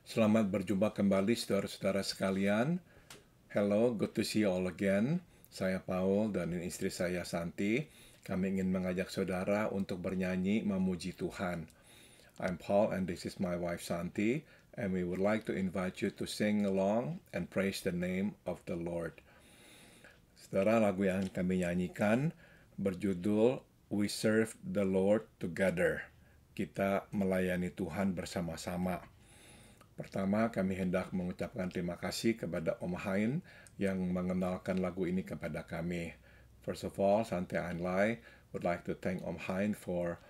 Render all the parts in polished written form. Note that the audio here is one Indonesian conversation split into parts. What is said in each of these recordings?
Selamat berjumpa kembali saudara-saudara sekalian. Hello, good to see you all again. Saya Paul dan istri saya Santi. Kami ingin mengajak saudara untuk bernyanyi memuji Tuhan. I'm Paul and this is my wife Santi, and we would like to invite you to sing along and praise the name of the Lord. Saudara, lagu yang kami nyanyikan berjudul We Serve the Lord Together. Kita melayani Tuhan bersama-sama. Pertama, kami hendak mengucapkan terima kasih kepada Om Hain yang mengenalkan lagu ini kepada kami. First of all, Santi and I would like to thank Om Hain for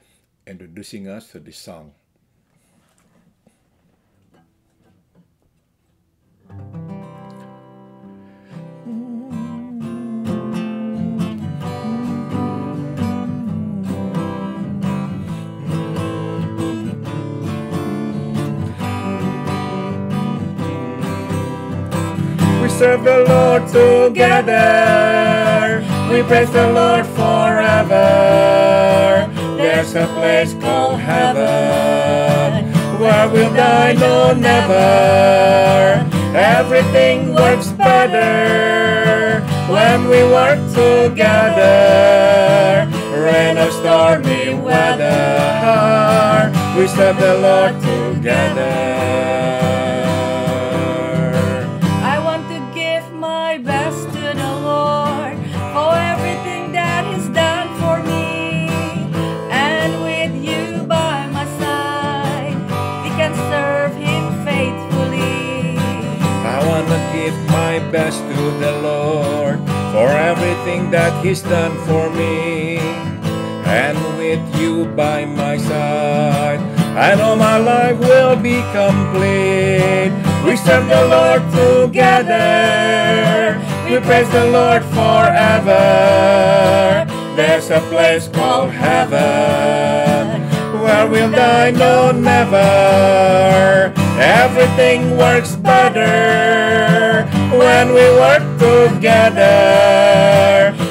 introducing us to this song. We serve the Lord together, we praise the Lord forever. There's a place called heaven, where we'll die, no never. Everything works better when we work together. Rain or stormy weather, we serve the Lord together. Give my best to the Lord for everything that He's done for me, and with you by my side, I know my life will be complete. We serve the Lord together, we praise the Lord forever. There's a place called heaven, where we'll die, no never. Everything works better when we work together.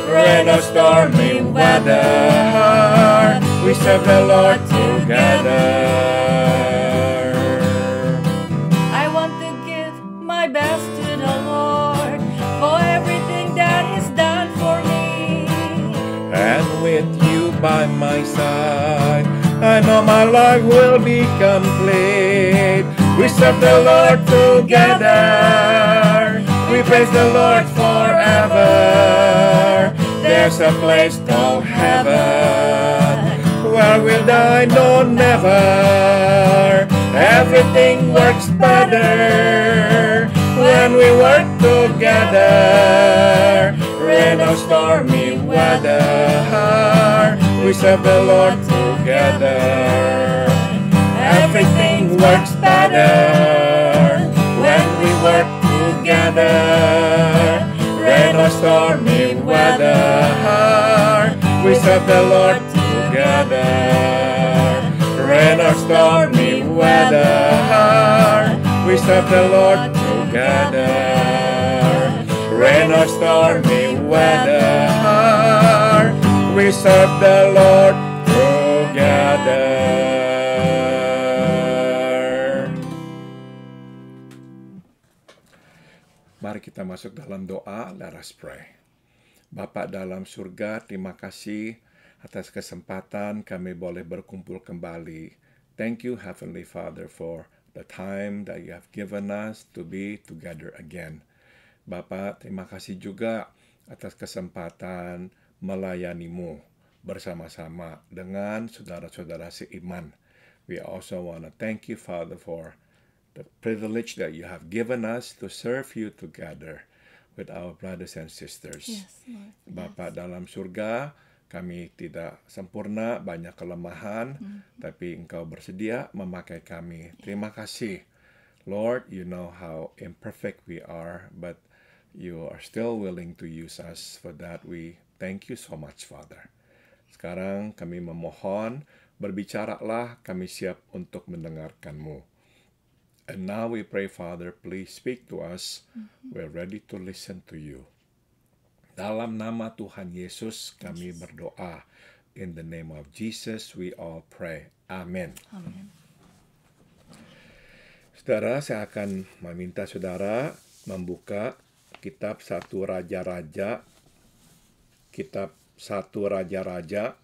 Rain or stormy weather, we serve the Lord together. I want to give my best to the Lord for everything that He's done for me. And with you by my side, I know my life will be complete. We serve the Lord together, we praise the Lord forever. There's a place called heaven, where we'll die, no never. Everything works better when we work together. Rain or stormy weather, we serve the Lord together. Everything works better when we work together. Rain or stormy weather, we serve the Lord together. Rain or stormy weather, we serve the Lord together. Rain or stormy weather, we serve the Lord together. Mari kita masuk dalam doa. Let us pray. Bapa dalam surga, terima kasih atas kesempatan kami boleh berkumpul kembali. Thank you, Heavenly Father, for the time that you have given us to be together again. Bapa, terima kasih juga atas kesempatan melayanimu bersama-sama dengan saudara-saudara seiman. We also want to thank you, Father, for the privilege that you have given us to serve you together with our brothers and sisters. Yes, Lord. Bapa dalam surga, kami tidak sempurna, banyak kelemahan, tapi Engkau bersedia memakai kami. Terima kasih. Lord, you know how imperfect we are, but you are still willing to use us. For that we thank you so much, Father. Sekarang kami memohon, berbicaralah, kami siap untuk mendengarkan-Mu. And now we pray, Father, please speak to us. We're ready to listen to you. Dalam nama Tuhan Yesus kami berdoa. In the name of Jesus we all pray. Amen. Amen. Saudara, saya akan meminta saudara membuka kitab 1 Raja-Raja, kitab 1 Raja-Raja,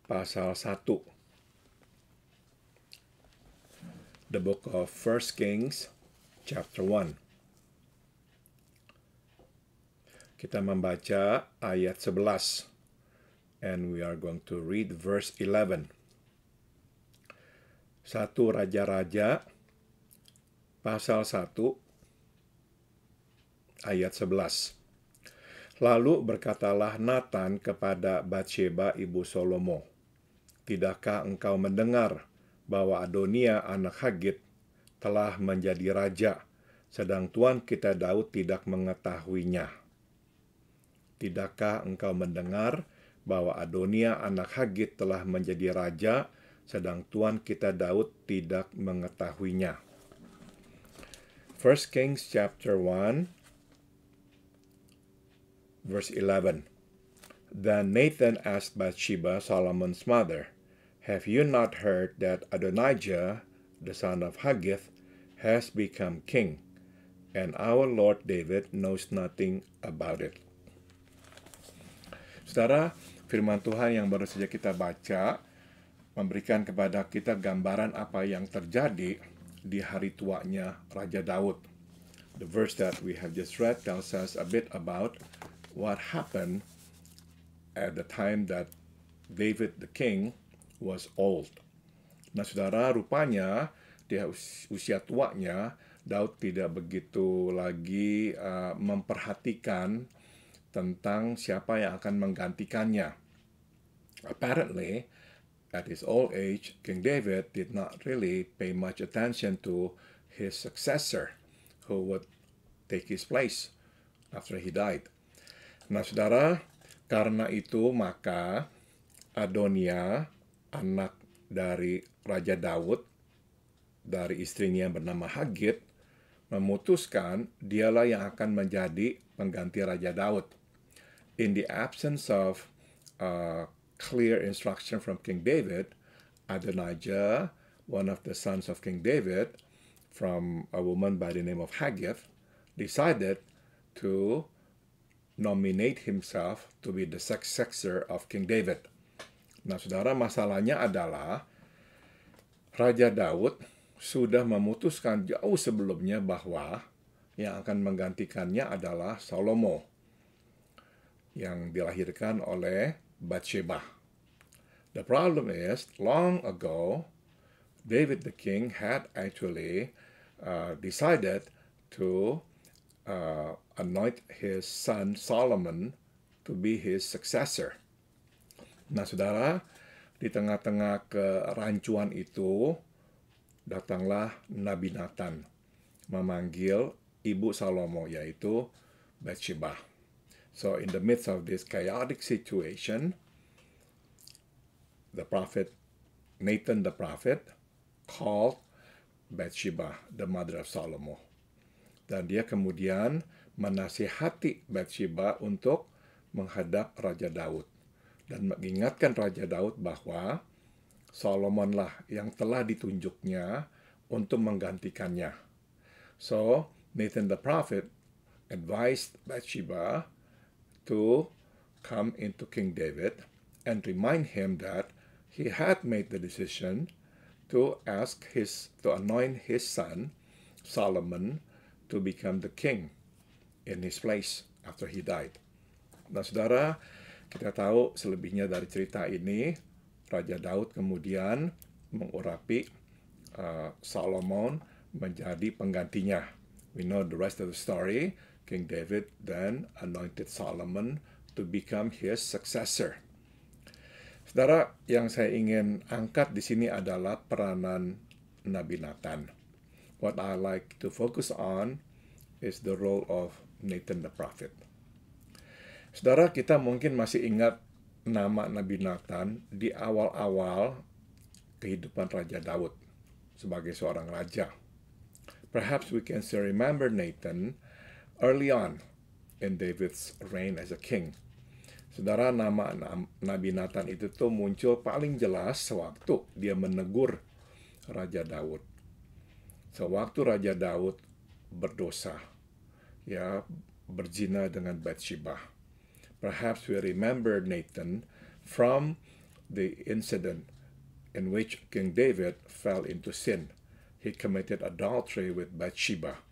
pasal 1. The book of 1 Kings, chapter 1. Kita membaca ayat 11, and we are going to read verse 11. 1 Raja-Raja, pasal 1, ayat 11. Lalu berkatalah Nathan kepada Batsheba ibu Salomo, "Tidakkah engkau mendengar bahwa Adonia anak Hagit telah menjadi raja, sedang tuan kita Daud tidak mengetahuinya? Tidakkah engkau mendengar bahwa Adonia anak Hagit telah menjadi raja, sedang tuan kita Daud tidak mengetahuinya?" 1 Kings chapter 1, verse 11. Then Nathan asked Bathsheba, Solomon's mother, "Have you not heard that Adonijah, the son of Haggith, has become king, and our Lord David knows nothing about it?" Saudara, firman Tuhan yang baru saja kita baca memberikan kepada kita gambaran apa yang terjadi di hari tuanya Raja Daud. The verse that we have just read tells us a bit about what happened at the time that David the king was old. Nah, saudara, rupanya di usia tuanya Daud tidak begitu lagi memperhatikan tentang siapa yang akan menggantikannya. Apparently, at his old age, King David did not really pay much attention to his successor who would take his place after he died. Nah, saudara, karena itu maka Adonia, anak dari Raja Daud, dari istrinya yang bernama Hagit, memutuskan dialah yang akan menjadi pengganti Raja Daud. In the absence of clear instruction from King David, Adonijah, one of the sons of King David, from a woman by the name of Haggith, decided to nominate himself to be the successor of King David. Nah, saudara, masalahnya adalah Raja Daud sudah memutuskan jauh sebelumnya bahwa yang akan menggantikannya adalah Salomo, yang dilahirkan oleh Batsheba. The problem is, long ago, David the king had actually decided to anoint his son Solomon to be his successor. Nah, saudara, di tengah-tengah kerancuan itu, datanglah Nabi Nathan memanggil ibu Salomo, yaitu Batsheba. So in the midst of this chaotic situation, the prophet Nathan the prophet called Bathsheba, the mother of Salomo. Dan dia kemudian menasihati Bathsheba untuk menghadap Raja Daud dan mengingatkan Raja Daud bahwa Salomonlah yang telah ditunjuknya untuk menggantikannya. So Nathan the prophet advised Bathsheba to come into King David and remind him that he had made the decision to anoint his son Solomon to become the king in his place after he died. Nah, saudara, kita tahu selebihnya dari cerita ini. Raja Daud kemudian mengurapi Solomon menjadi penggantinya. We know the rest of the story. King David then anointed Solomon to become his successor. Saudara, yang saya ingin angkat di sini adalah peranan Nabi Nathan. What I like to focus on is the role of Nathan the prophet. Saudara, kita mungkin masih ingat nama Nabi Nathan di awal-awal kehidupan Raja Daud sebagai seorang raja. Perhaps we can still remember Nathan early on in David's reign as a king. Saudara, nama Nabi Nathan itu tuh muncul paling jelas sewaktu dia menegur Raja Daud. Sewaktu Raja Daud berdosa, ya, berzina dengan Bathsheba. Perhaps we remember Nathan from the incident in which King David fell into sin. He committed adultery with Bathsheba.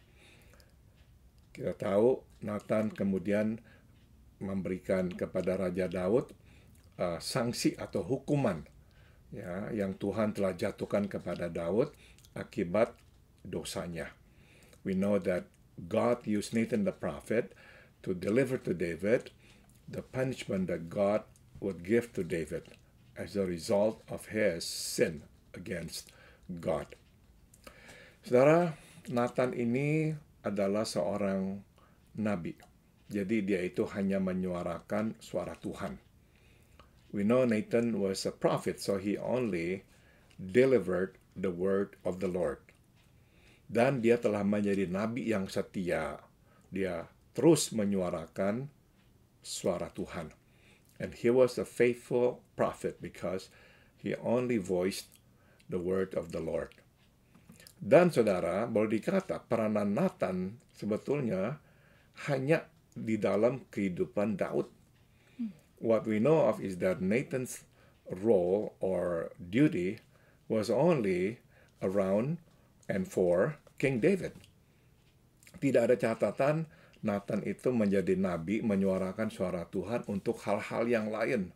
Kita tahu Nathan kemudian memberikan kepada Raja Daud sanksi atau hukuman, ya, yang Tuhan telah jatuhkan kepada Daud akibat dosanya. We know that God used Nathan the prophet to deliver to David the punishment that God would give to David as a result of his sin against God. Saudara, Nathan ini adalah seorang nabi. Jadi dia itu hanya menyuarakan suara Tuhan. We know Nathan was a prophet, so he only delivered the word of the Lord. Dan dia telah menjadi nabi yang setia. Dia terus menyuarakan suara Tuhan. And he was a faithful prophet because he only voiced the word of the Lord. Dan saudara, boleh dikata peranan Nathan sebetulnya hanya di dalam kehidupan Daud. What we know of is that Nathan's role or duty was only around and for King David. Tidak ada catatan Nathan itu menjadi nabi menyuarakan suara Tuhan untuk hal-hal yang lain.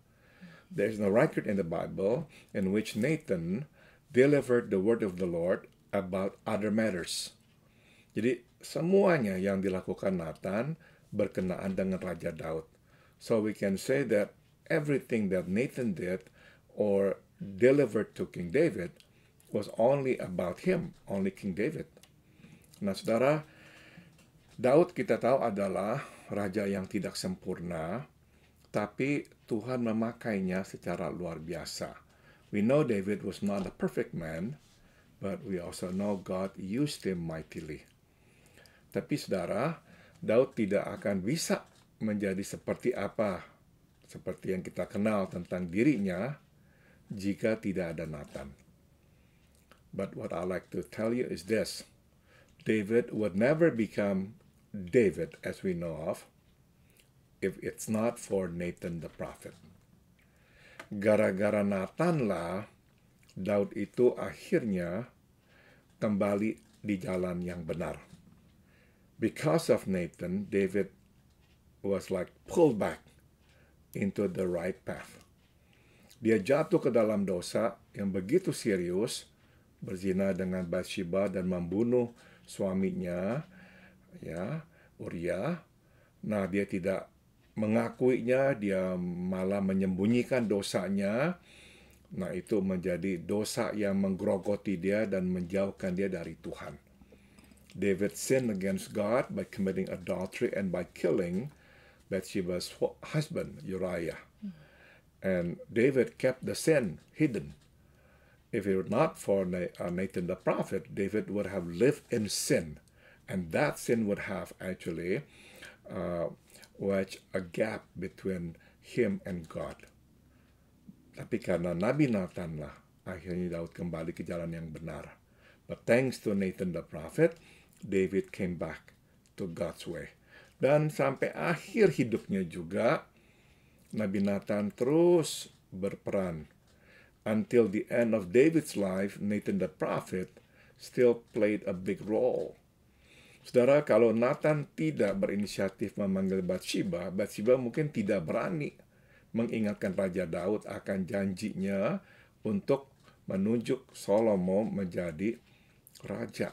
There is no record in the Bible in which Nathan delivered the word of the Lord about other matters. Jadi semuanya yang dilakukan Nathan berkenaan dengan Raja Daud. So we can say that everything that Nathan did or delivered to King David was only about him, only King David. Nah, saudara, Daud kita tahu adalah raja yang tidak sempurna, tapi Tuhan memakainya secara luar biasa. We know David was not a perfect man, but we also know God used him mightily. Tapi saudara, Daud tidak akan bisa menjadi seperti yang kita kenal tentang dirinya jika tidak ada Nathan. But what I like to tell you is this: David would never become David as we know of if it's not for Nathan the prophet. Gara-gara Nathan lah Daud itu akhirnya kembali di jalan yang benar. Because of Nathan, David was like pulled back into the right path. Dia jatuh ke dalam dosa yang begitu serius, berzina dengan Bathsheba dan membunuh suaminya, ya, Uria. Nah, dia tidak mengakuinya, dia malah menyembunyikan dosanya. Nah, itu menjadi dosa yang menggerogoti dia dan menjauhkan dia dari Tuhan. David sinned against God by committing adultery and by killing Bathsheba's husband, Uriah. And David kept the sin hidden. If it were not for Nathan the prophet, David would have lived in sin. And that sin would have actually wedged a gap between him and God. Tapi karena Nabi Nathan lah, akhirnya Daud kembali ke jalan yang benar. But thanks to Nathan the prophet, David came back to God's way. Dan sampai akhir hidupnya juga, Nabi Nathan terus berperan. Until the end of David's life, Nathan the prophet still played a big role. Saudara, kalau Nathan tidak berinisiatif memanggil Bathsheba, Bathsheba mungkin tidak berani mengingatkan Raja Daud akan janjinya untuk menunjuk Salomo menjadi raja.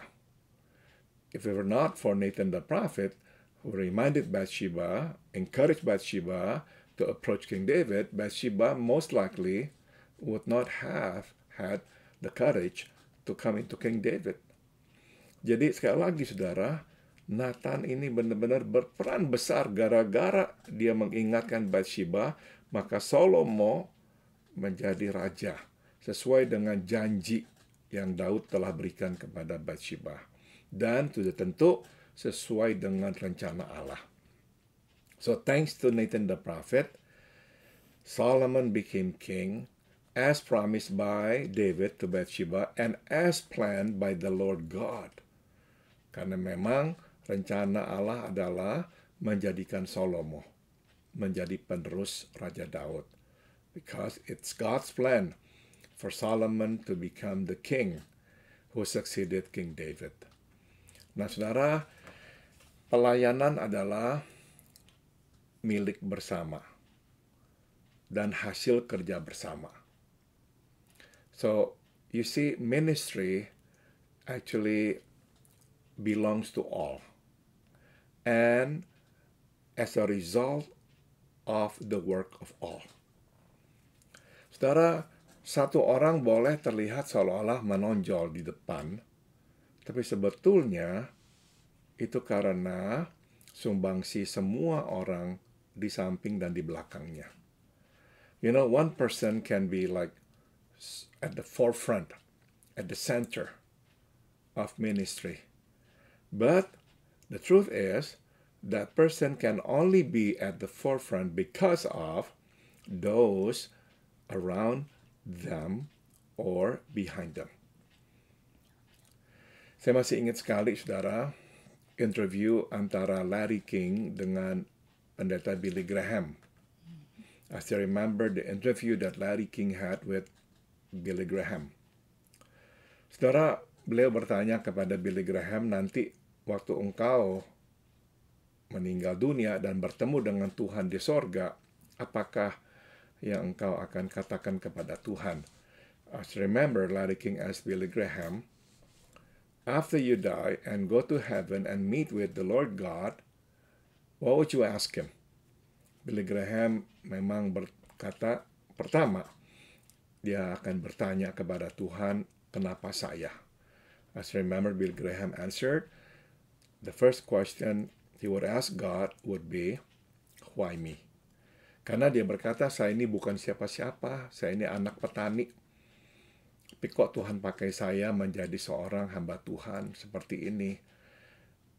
If it were not for Nathan the prophet, who reminded Bathsheba, encouraged Bathsheba to approach King David, Bathsheba most likely would not have had the courage to come into King David. Jadi sekali lagi saudara, Nathan ini benar-benar berperan besar gara-gara dia mengingatkan Bathsheba, maka Salomo menjadi raja sesuai dengan janji yang Daud telah berikan kepada Bathsheba. Dan sudah tentu sesuai dengan rencana Allah. So thanks to Nathan the prophet, Solomon became king as promised by David to Bathsheba and as planned by the Lord God. Karena memang rencana Allah adalah menjadikan Salomo menjadi penerus Raja Daud. Because it's God's plan for Solomon to become the king who succeeded King David. Nah, saudara, pelayanan adalah milik bersama dan hasil kerja bersama. So, you see, ministry actually belongs to all. And as a result of the work of all. Saudara, satu orang boleh terlihat seolah-olah menonjol di depan, tapi sebetulnya itu karena sumbangsi semua orang di samping dan di belakangnya. You know, one person can be like at the forefront, at the center of ministry. But the truth is, that person can only be at the forefront because of those around them or behind them. Saya masih ingat sekali, saudara, interview antara Larry King dengan pendeta Billy Graham. I still remember the interview that Larry King had with Billy Graham. Saudara, beliau bertanya kepada Billy Graham, nanti waktu engkau meninggal dunia dan bertemu dengan Tuhan di sorga, apakah yang engkau akan katakan kepada Tuhan? I remember Larry King asked Billy Graham, after you die and go to heaven and meet with the Lord God, what would you ask him? Billy Graham memang berkata, pertama, dia akan bertanya kepada Tuhan, kenapa saya? I remember Billy Graham answered, the first question he would ask God would be, why me? Karena dia berkata, saya ini bukan siapa-siapa, saya ini anak petani. Tapi kok Tuhan pakai saya menjadi seorang hamba Tuhan seperti ini?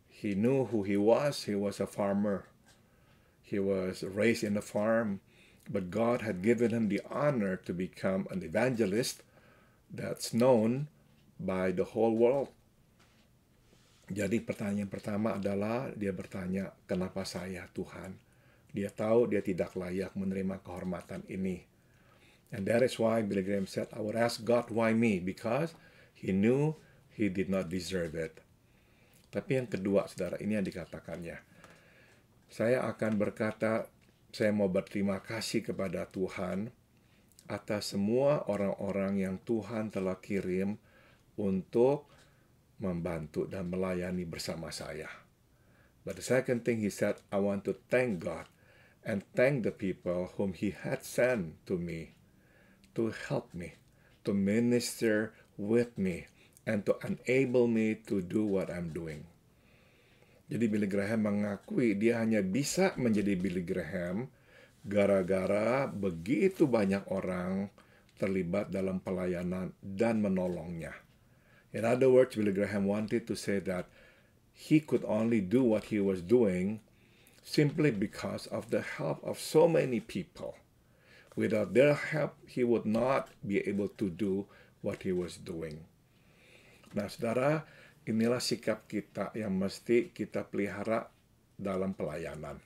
He knew who he was a farmer. He was raised in a farm, but God had given him the honor to become an evangelist that's known by the whole world. Jadi pertanyaan pertama adalah dia bertanya, kenapa saya Tuhan? Dia tahu dia tidak layak menerima kehormatan ini. And that is why Billy Graham said, I would ask God, why me? Because he knew he did not deserve it. Tapi yang kedua, saudara, ini yang dikatakannya. Saya akan berkata, saya mau berterima kasih kepada Tuhan atas semua orang-orang yang Tuhan telah kirim untuk membantu dan melayani bersama saya. But the second thing he said, I want to thank God and thank the people whom he had sent to me to help me, to minister with me, and to enable me to do what I'm doing. Jadi Billy Graham mengakui dia hanya bisa menjadi Billy Graham gara-gara begitu banyak orang terlibat dalam pelayanan dan menolongnya. In other words, Billy Graham wanted to say that he could only do what he was doing simply because of the help of so many people. Without their help, he would not be able to do what he was doing. Nah, saudara, inilah sikap kita yang mesti kita pelihara dalam pelayanan.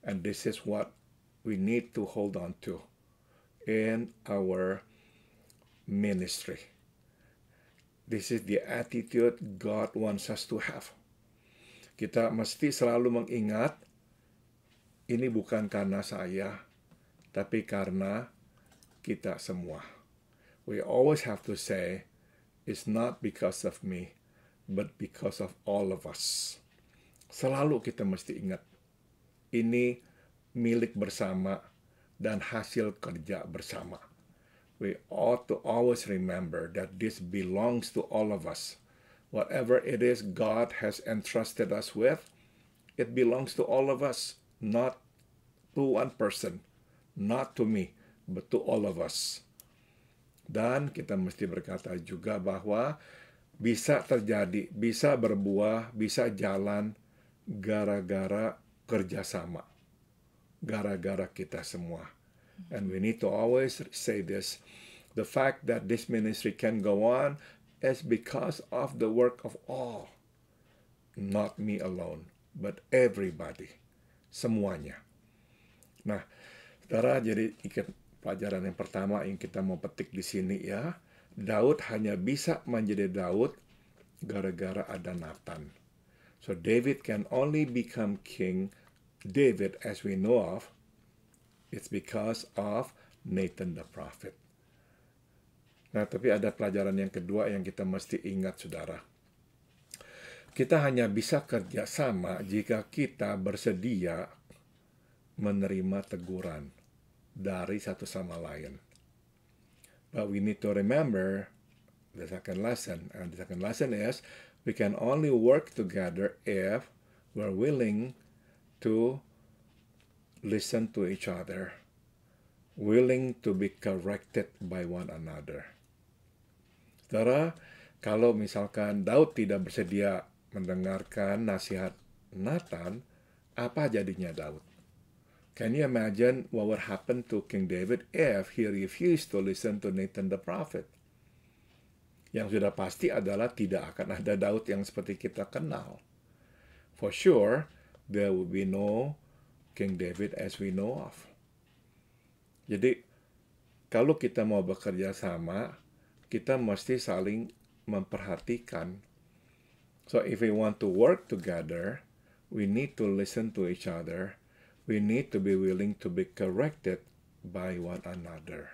And this is what we need to hold on to in our ministry. This is the attitude God wants us to have. Kita mesti selalu mengingat, ini bukan karena saya, tapi karena kita semua. We always have to say, it's not because of me, but because of all of us. Selalu kita mesti ingat, ini milik bersama dan hasil kerja bersama. We ought to always remember that this belongs to all of us. Whatever it is God has entrusted us with, it belongs to all of us, not to one person, not to me, but to all of us. Dan kita mesti berkata juga bahwa bisa terjadi, bisa berbuah, bisa jalan gara-gara kerjasama, gara-gara kita semua. And we need to always say this, the fact that this ministry can go on is because of the work of all. not me alone, but everybody, semuanya. Nah, saudara, jadi pelajaran yang pertama yang kita mau petik di sini ya, Daud hanya bisa menjadi Daud gara-gara ada Nathan. So David can only become King David as we know of, it's because of Nathan the prophet. Nah, tapi ada pelajaran yang kedua yang kita mesti ingat, saudara. Kita hanya bisa kerjasama jika kita bersedia menerima teguran dari satu sama lain. But we need to remember the second lesson. And the second lesson is we can only work together if we're willing to listen to each other, willing to be corrected by one another. Saudara, kalau misalkan Daud tidak bersedia mendengarkan nasihat Nathan, apa jadinya Daud? Can you imagine what would happen to King David if he refused to listen to Nathan the prophet? Yang sudah pasti adalah tidak akan ada Daud yang seperti kita kenal. For sure, there will be no King David as we know of. Jadi, kalau kita mau bekerja sama, kita mesti saling memperhatikan. So if we want to work together, we need to listen to each other. We need to be willing to be corrected by one another.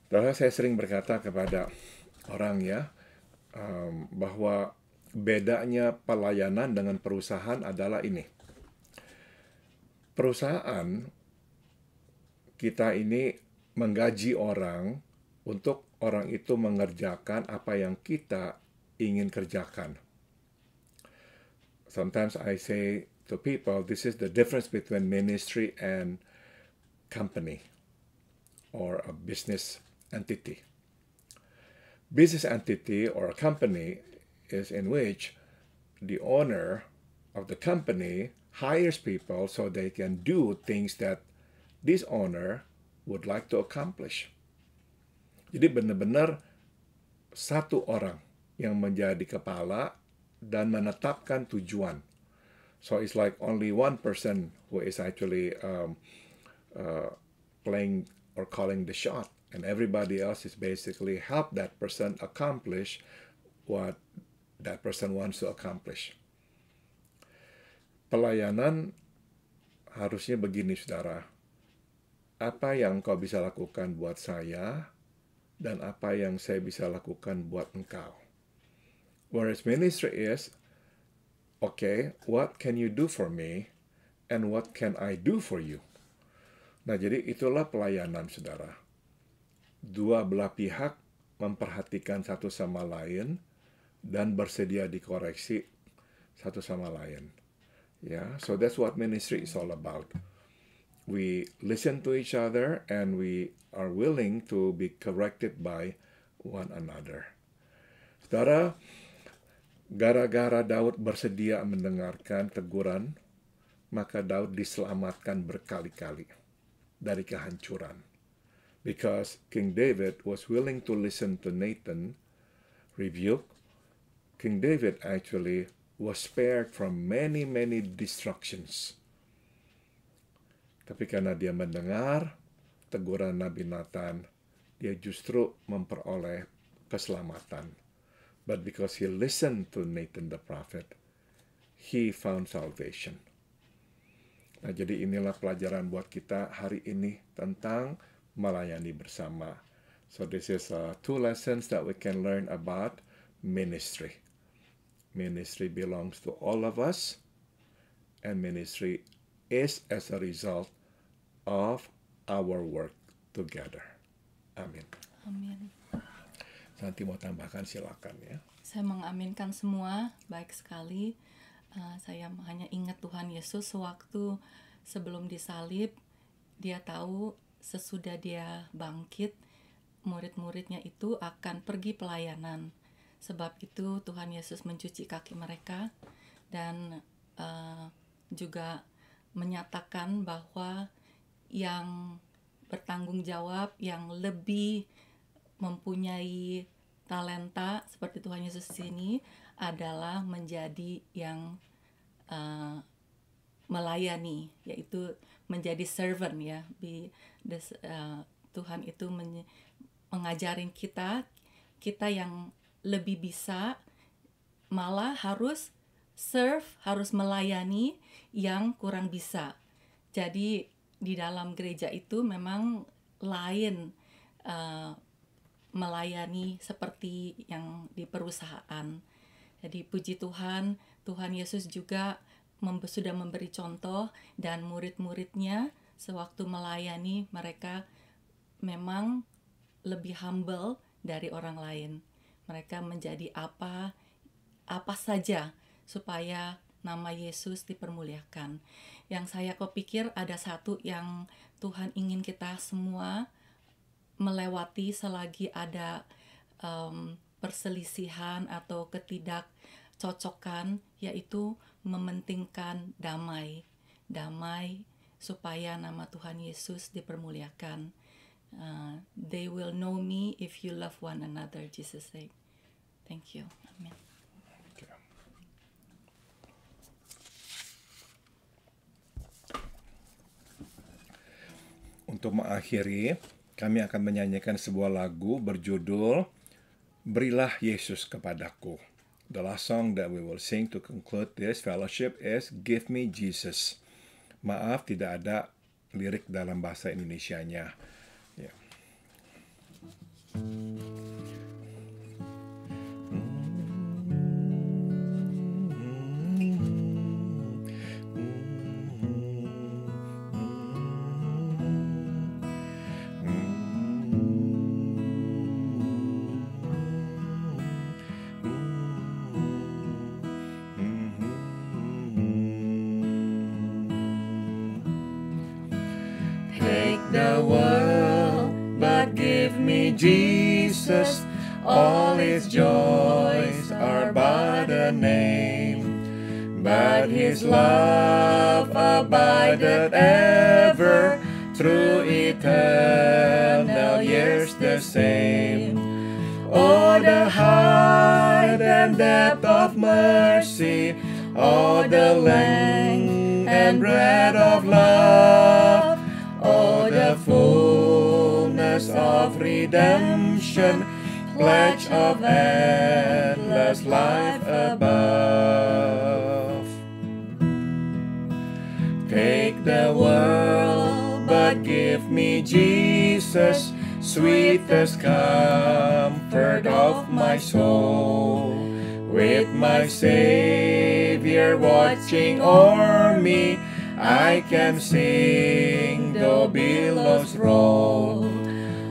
Lalu saya sering berkata kepada orang ya, bahwa bedanya pelayanan dengan perusahaan adalah ini. Perusahaan kita ini menggaji orang untuk orang itu mengerjakan apa yang kita ingin kerjakan. Sometimes I say to people, this is the difference between ministry and company or a business entity. Business entity or a company is in which the owner of the company hires people so they can do things that this owner would like to accomplish. Jadi benar-benar satu orang yang menjadi kepala dan menetapkan tujuan. So it's like only one person who is actually playing or calling the shot, and everybody else is basically help that person accomplish what that person wants to accomplish. Pelayanan harusnya begini, saudara. Apa yang kau bisa lakukan buat saya, dan apa yang saya bisa lakukan buat engkau. Whereas ministry is, okay, what can you do for me, and what can I do for you? Nah, jadi itulah pelayanan, saudara. Dua belah pihak memperhatikan satu sama lain dan bersedia dikoreksi satu sama lain. Yeah, so that's what ministry is all about. We listen to each other and we are willing to be corrected by one another. Saudara, gara-gara Daud bersedia mendengarkan teguran, maka Daud diselamatkan berkali-kali dari kehancuran. Because King David was willing to listen to Nathan rebuke, King David actually was spared from many destructions. Tapi karena dia mendengar teguran Nabi Nathan, dia justru memperoleh keselamatan. But because he listened to Nathan the prophet, he found salvation. Nah, jadi inilah pelajaran buat kita hari ini tentang melayani bersama. So this is two lessons that we can learn about ministry. Ministry belongs to all of us, and ministry is as a result of our work together. Amin. Amin. Nanti mau tambahkan silakan ya. Saya mengaminkan semua, baik sekali. Saya hanya ingat Tuhan Yesus sewaktu sebelum disalib, dia tahu sesudah dia bangkit, murid-muridnya itu akan pergi pelayanan. Sebab itu Tuhan Yesus mencuci kaki mereka dan juga menyatakan bahwa yang bertanggung jawab, yang lebih mempunyai talenta seperti Tuhan Yesus di sini adalah menjadi yang melayani, yaitu menjadi servant ya. Tuhan itu mengajarin kita yang lebih bisa malah harus serve, harus melayani yang kurang bisa. Jadi di dalam gereja itu memang lain melayani seperti yang di perusahaan. Jadi puji Tuhan, Tuhan Yesus juga sudah memberi contoh, dan murid-muridnya sewaktu melayani mereka memang lebih humble dari orang lain. Mereka menjadi apa saja supaya nama Yesus dipermuliakan. Yang saya kepikir ada satu yang Tuhan ingin kita semua melewati selagi ada perselisihan atau ketidakcocokan, yaitu mementingkan damai supaya nama Tuhan Yesus dipermuliakan. They will know me if you love one another, Jesus said. Thank you. Amen. Untuk mengakhiri, kami akan menyanyikan sebuah lagu berjudul Berilah Yesus Kepadaku. The last song that we will sing to conclude this fellowship is Give Me Jesus. Maaf, tidak ada lirik dalam bahasa Indonesianya. Ya. The world, but give me Jesus. All its joys are but a name, but His love abideth ever, through eternal years the same. Oh, the height and depth of mercy, oh, the length and breadth of love, oh, the fullness of redemption, pledge of endless life above. Take the world, but give me Jesus, sweetest comfort of my soul. With my Savior watching o'er me, I can sing though billows roll.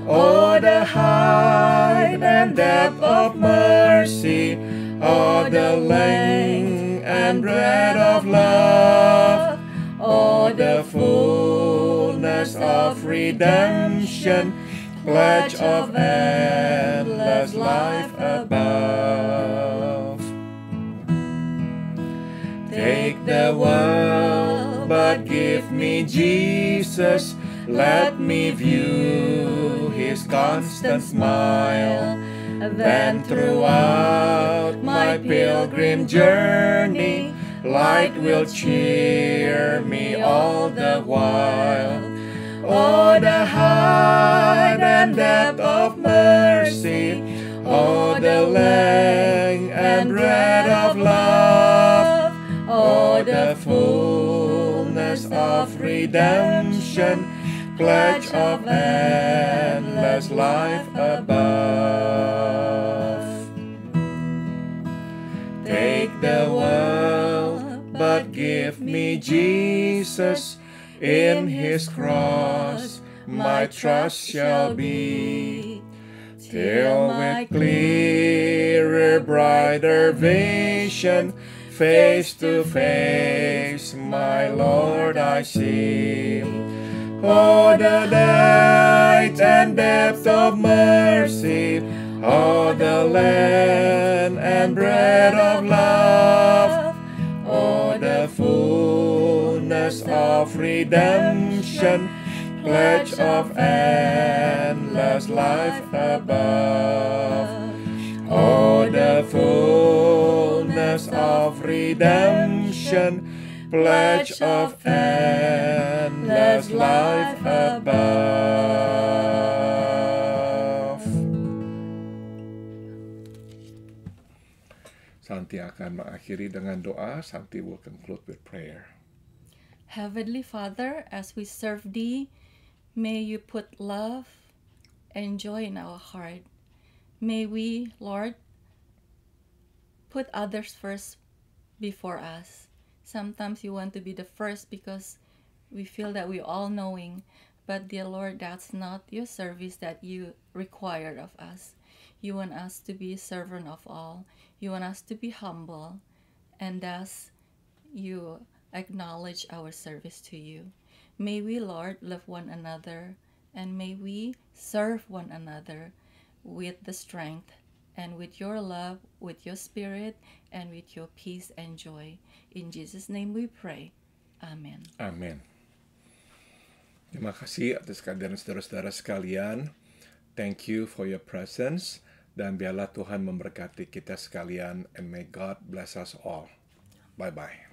Oh, the height and depth of mercy, oh, the length and breadth of love, oh, the fullness of redemption, pledge of endless life above. Take the world, but give me Jesus. Let me view His constant smile. Then throughout my pilgrim journey, light will cheer me all the while. Oh, the height and depth of mercy, oh, the length and breadth of love, oh, the fullness of redemption, pledge of endless life above. Take the world, but give me Jesus. In His cross my trust shall be, till with clearer, brighter vision, face to face my Lord I see. Oh, the height and depth of mercy, oh, the length and breadth of love, oh, the fullness of redemption, pledge of endless life above. promise of redemption, pledge of endless life above. Santi akan mengakhiri dengan doa. Santi will conclude with prayer. Heavenly Father, as we serve Thee, may You put love and joy in our heart. May we, Lord, put others first before us. Sometimes You want to be the first because we feel that we're all knowing. But dear Lord, that's not Your service that You require of us. You want us to be servant of all. You want us to be humble. And thus, You acknowledge our service to You. May we, Lord, love one another, and may we serve one another with the strength and with Your love, with Your Spirit, and with Your peace and joy. In Jesus' name we pray. Amen. Amin. Terima kasih atas kehadiran saudara-saudara sekalian. Thank you for your presence. Dan biarlah Tuhan memberkati kita sekalian. And may God bless us all. Bye-bye.